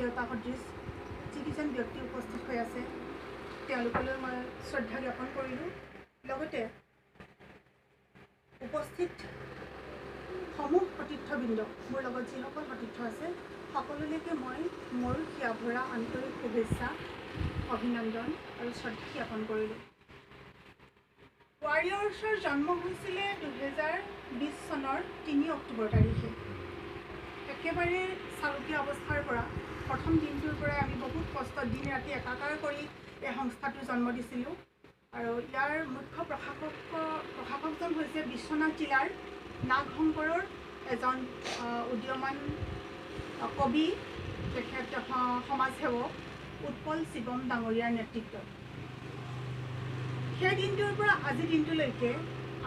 দেউতা সদৃশ যিকেইজন ব্যক্তি উপস্থিত হৈ আছে তেওঁলোকলৈ মই শ্ৰদ্ধা জ্ঞাপন কৰিলোঁ। লগতে উপস্থিত সমূহ সতীৰ্থবৃন্দ, মোৰ লগত যিসকল সতীৰ্থ আছে সকলোলৈকে মই মোৰ হিয়াভৰা আন্তৰিক শুভেচ্ছা, অভিনন্দন আৰু শ্ৰদ্ধা জ্ঞাপন কৰিলোঁ। ৱাৰিয়ৰ্ছৰ জন্ম হৈছিলে 2020 চনৰ 3 অক্টোবৰ তাৰিখে। একেবাৰে চালুকীয়া অৱস্থাৰ পৰা প্ৰথম দিনটোৰ পৰাই আমি বহুত কষ্ট দিন ৰাতি একাকাৰ কৰি এই সংস্থাটো জন্ম দিছিলোঁ। আৰু ইয়াৰ মুখ্য প্ৰশাসকজন হৈছে বিশ্বনাথ জিলাৰ নাগশংকৰৰ এজন উদীয়মান কবি, তেখেত সমাজসেৱক উৎপল শিৱম ডাঙৰীয়াৰ নেতৃত্বত। সেই দিনটোৰ পৰা আজিৰ দিনটোলৈকে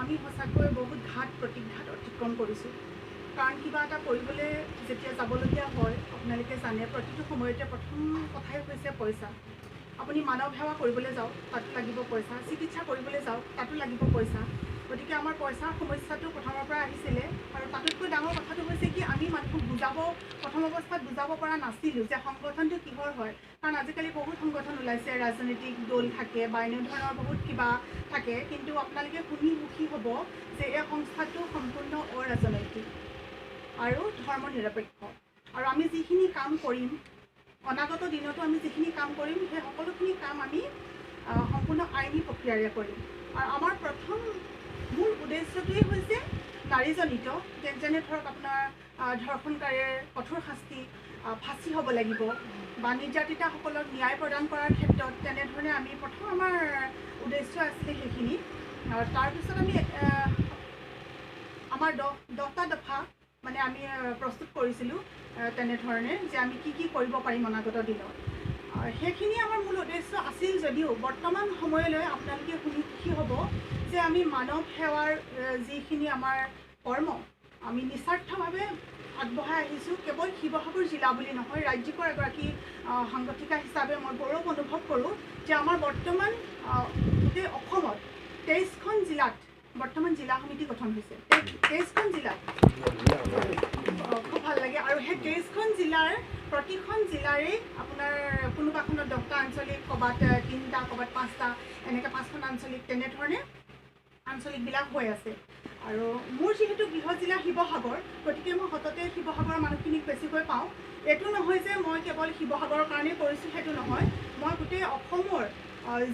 আমি সঁচাকৈ বহুত ঘাট প্ৰতিঘাত অতিক্ৰম কৰিছোঁ। কাৰণ কিবা এটা কৰিবলৈ যেতিয়া যাবলগীয়া হয়, আপোনালোকে জানে প্ৰতিটো সময়তে প্ৰথম কথাই হৈছে পইচা। আপুনি মানৱ সেৱা কৰিবলৈ যাওক, তাতো লাগিব পইচা। চিকিৎসা কৰিবলৈ যাওক, তাতো লাগিব পইচা। গতিকে আমাৰ পইচাৰ সমস্যাটো প্ৰথমৰ পৰা আহিছিলে। আৰু তাতোতকৈ ডাঙৰ কথাটো হৈছে কি, আমি মানুহক প্ৰথম অৱস্থাত বুজাব পৰা নাছিলোঁ যে সংগঠনটো কিহৰ হয়। কাৰণ আজিকালি বহুত সংগঠন ওলাইছে, ৰাজনৈতিক দল থাকে বা এনেধৰণৰ বহুত কিবা থাকে, কিন্তু আপোনালোকে শুনি সুখী হ'ব যে এই সংস্থাটো সম্পূৰ্ণ অৰাজনৈতিক আৰু ধৰ্ম নিৰপেক্ষ। আৰু আমি যিখিনি কাম কৰিম, অনাগত দিনতো আমি যিখিনি কাম কৰিম, সেই সকলোখিনি কাম আমি সম্পূৰ্ণ আইনী প্ৰক্ৰিয়াৰে কৰিম। আৰু আমাৰ প্ৰথম মূল উদ্দেশ্যটোৱেই হৈছে নাৰীজনিত, যেনে ধৰক আপোনাৰ ধৰ্ষণকাৰীৰ কঠোৰ শাস্তি, ফাঁচী হ'ব লাগিব, বা নিৰ্যাতিতাসকলক ন্যায় প্ৰদান কৰাৰ ক্ষেত্ৰত তেনেধৰণে আমি প্ৰথম আমাৰ উদ্দেশ্য আছিলে সেইখিনি। তাৰপিছত আমি আমাৰ 10টা দফা মানে আমি প্ৰস্তুত কৰিছিলোঁ তেনেধৰণে যে আমি কি কি কৰিব পাৰিম অনাগত দিনত। সেইখিনি আমাৰ মূল উদ্দেশ্য আছিল যদিও বৰ্তমান সময়লৈ আপোনালোকে শুনি সুখী হ'ব যে আমি মানৱ সেৱাৰ যিখিনি আমাৰ কৰ্ম আমি নিস্বাৰ্থভাৱে আগবঢ়াই আহিছোঁ। কেৱল শিৱসাগৰ জিলা বুলি নহয়, ৰাজ্যিকৰ এগৰাকী সাংগঠনিকা হিচাপে মই গৌৰৱ অনুভৱ কৰোঁ যে আমাৰ বৰ্তমান গোটেই অসমত 23খন জিলাত বৰ্তমান জিলা সমিতি গঠন হৈছে। 23খন জিলাত খুব ভাল লাগে। আৰু সেই 23খন জিলাৰ প্ৰতিখন জিলাৰেই আপোনাৰ কোনোবাখনত 10টা আঞ্চলিক, ক'ৰবাত 3টা, ক'ৰবাত 5টা, এনেকৈ 5খন আঞ্চলিক, তেনেধৰণে আঞ্চলিকবিলাক হৈ আছে। আৰু মোৰ যিহেতু গৃহ জিলা শিৱসাগৰ, গতিকে মই সততে শিৱসাগৰৰ মানুহখিনিক বেছিকৈ পাওঁ। এইটো নহয় যে মই কেৱল শিৱসাগৰৰ কাৰণেই কৰিছোঁ, সেইটো নহয়। মই গোটেই অসমৰ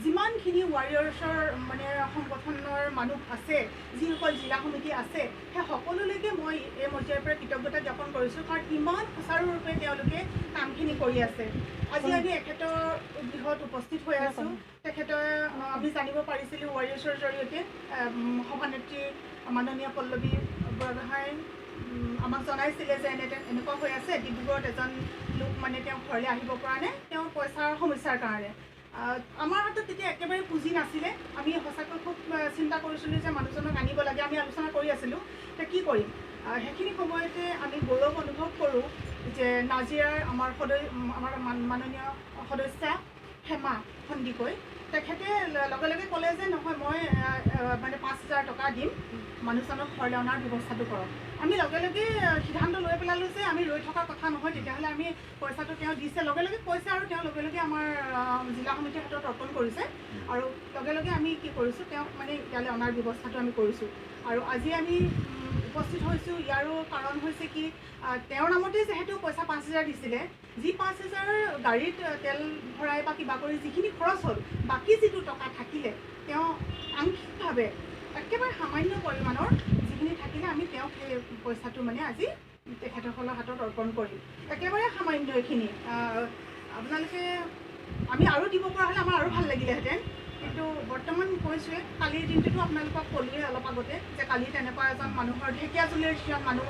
যিমানখিনি ৱাৰিয়ৰ্ছৰ মানে সংগঠনৰ মানুহ আছে, যিসকল জিলা সমিতি আছে, সেই সকলোলৈকে মই এই পৰ্যায়ৰ পৰা কৃতজ্ঞতা জ্ঞাপন কৰিছোঁ। কাৰণ ইমান সুচাৰুৰূপে তেওঁলোকে কামখিনি কৰি আছে। আজি আমি এখেতৰ গৃহত উপস্থিত হৈ আছোঁ। তেখেতে আমি জানিব পাৰিছিলোঁ ৱাৰিয়ৰ্ছৰ জৰিয়তে সভানেত্ৰী মাননীয় পল্লৱী বৰগোহাঁই আমাক জনাইছিলে যে এনেকুৱা হৈ আছে, ডিব্ৰুগড়ত এজন লোক মানে তেওঁ ঘৰলৈ আহিব পৰা নাই, তেওঁৰ পইচাৰ সমস্যাৰ কাৰণে। আমাৰ হাতত তেতিয়া একেবাৰে পুঁজি নাছিলে। আমি সঁচাকৈ খুব চিন্তা কৰিছিলোঁ যে মানুহজনক আনিব লাগে। আমি আলোচনা কৰি আছিলোঁ যে কি কৰিম। সেইখিনি সময়তে আমি গৌৰৱ অনুভৱ কৰোঁ যে নাজিৰাৰ আমাৰ মাননীয় সদস্যা হেমা সন্দিকৈ, তেখেতে লগে লগে ক'লে যে নহয়, মই মানে 5,000 টকা দিম, মানুহজনক ঘৰলৈ অনাৰ ব্যৱস্থাটো কৰক। আমি লগে লগে সিদ্ধান্ত লৈ পেলালোঁ যে আমি ৰৈ থকাৰ কথা নহয়, তেতিয়াহ'লে আমি পইচাটো তেওঁ দিছে, লগে লগে কৈছে আৰু তেওঁ লগে লগে আমাৰ জিলা সমিতিৰ হাতত অৰ্পণ কৰিছে। আৰু লগে লগে আমি কি কৰিছোঁ, তেওঁক মানে ইয়ালৈ অনাৰ ব্যৱস্থাটো আমি কৰিছোঁ। আৰু আজি আমি উপস্থিত হৈছোঁ, ইয়াৰো কাৰণ হৈছে কি, তেওঁৰ নামতে যিহেতু পইচা 5,000 দিছিলে, যি 5,000 গাড়ীত তেল ভৰাই বা কিবা কৰি যিখিনি খৰচ হ'ল, বাকী যিটো টকা থাকিলে তেওঁ আংশিকভাৱে একেবাৰে সামান্য পৰিমাণৰ যিখিনি থাকিলে আমি তেওঁক সেই পইচাটো মানে আজি তেখেতসকলৰ হাতত অৰ্পণ কৰিম। একেবাৰে সামান্য এইখিনি। আপোনালোকে আমি আৰু দিব পৰা হ'লে আমাৰ আৰু ভাল লাগিলেহেঁতেন, কিন্তু বৰ্তমান কৈছোঁৱে, কালিৰ দিনটোতো আপোনালোকক ক'লোৱে অলপ আগতে যে কালি তেনেকুৱা এজন মানুহৰ ঢেকীয়াজুলিৰ যিজন মানুহ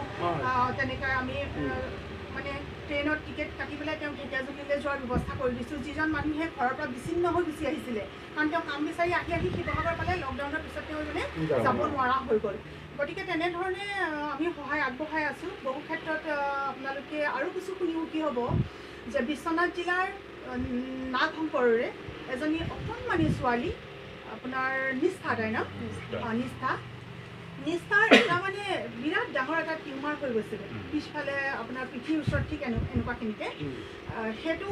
তেনেকৈ আমি মানে ট্ৰেইনত টিকেট কাটি পেলাই তেওঁক ঢেকীয়াজুলিলৈ যোৱাৰ ব্যৱস্থা কৰি দিছোঁ, যিজন মানুহে ঘৰৰ পৰা বিচ্ছিন্ন হৈ গুচি আহিছিলে। কাৰণ তেওঁ কাম বিচাৰি আহি শিৱসাগৰ পালে, লকডাউনৰ পিছত তেওঁ মানে যাব নোৱাৰা হৈ গ'ল। গতিকে তেনেধৰণে আমি সহায় আগবঢ়াই আছোঁ। বহু ক্ষেত্ৰত আপোনালোকে আৰু কিছু শুনি সুখী হ'ব যে বিশ্বনাথ জিলাৰ নাগশংকৰৰে এজনী অকণমানি ছোৱালী, আপোনাৰ নিষ্ঠা, তাইৰ নাম নিষ্ঠা, নিষ্ঠাৰ এটা মানে বিৰাট ডাঙৰ এটা টিউমাৰ হৈ গৈছিলে পিছফালে আপোনাৰ পিঠিৰ ওচৰত ঠিক এনেকুৱাখিনিতে সেইটো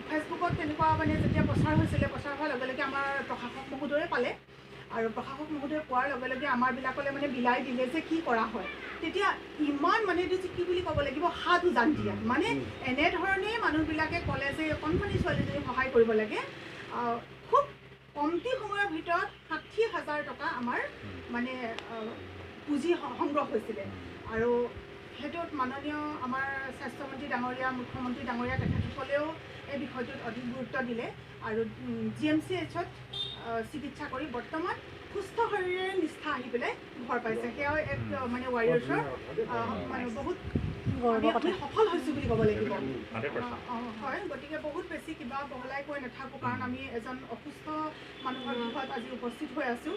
ফেচবুকত তেনেকুৱা মানে যেতিয়া প্ৰচাৰ হৈছিলে প্ৰচাৰ হোৱাৰ লগে লগে আমাৰ প্ৰশাসক মহোদয়ে পালে আৰু প্ৰশাসক মহোদয়ে পোৱাৰ লগে লগে আমাৰবিলাকলৈ মানে বিলাই দিলে যে কি কৰা হয় তেতিয়া ইমান মানে এইটো কি বুলি ক'ব লাগিব হাত উজান দিয়া মানে এনেধৰণে মানুহবিলাকে ক'লে যে কণমানি ছোৱালীজনীক সহায় কৰিব লাগে খুব কমটি সময়ৰ ভিতৰত ৬০,০০০ টকা আমাৰ মানে পুঁজি সংগ্ৰহ হৈছিলে আৰু সেইটোত মাননীয় আমাৰ স্বাস্থ্যমন্ত্ৰী ডাঙৰীয়া মুখ্যমন্ত্ৰী ডাঙৰীয়া তেখেতসকলেও এই বিষয়টোত অধিক গুৰুত্ব দিলে আৰু GMCHত চিকিৎসা কৰি বৰ্তমান সুস্থ শৰীৰেৰে নিষ্ঠা আহি পেলাই ঘৰ পাইছে সেয়াও এক মানে ৱাৰিয়াৰ্ছৰ মানে বহুত সফল হৈছোঁ বুলি ক'ব লাগিব হয় গতিকে বহুত বেছি কিবা বহলাই কৈ নাথাকোঁ কাৰণ আমি এজন অসুস্থ মানুহৰ বিষয়ত আজি উপস্থিত হৈ আছোঁ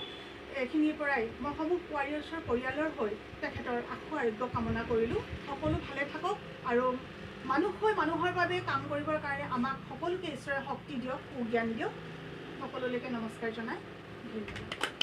এইখিনিৰ পৰাই মই সমূহ ৱাৰিয়াৰ্ছৰ পৰিয়ালৰ হৈ তেখেতৰ আশু আৰোগ্য কামনা কৰিলোঁ সকলো ভালে থাকক আৰু মানুহ হৈ মানুহৰ বাবে কাম কৰিবৰ কাৰণে আমাক সকলোকে ঈশ্বৰে শক্তি দিয়ক সুজ্ঞান দিয়ক সকলোলৈকে নমস্কাৰ জনাই ধন্যবাদ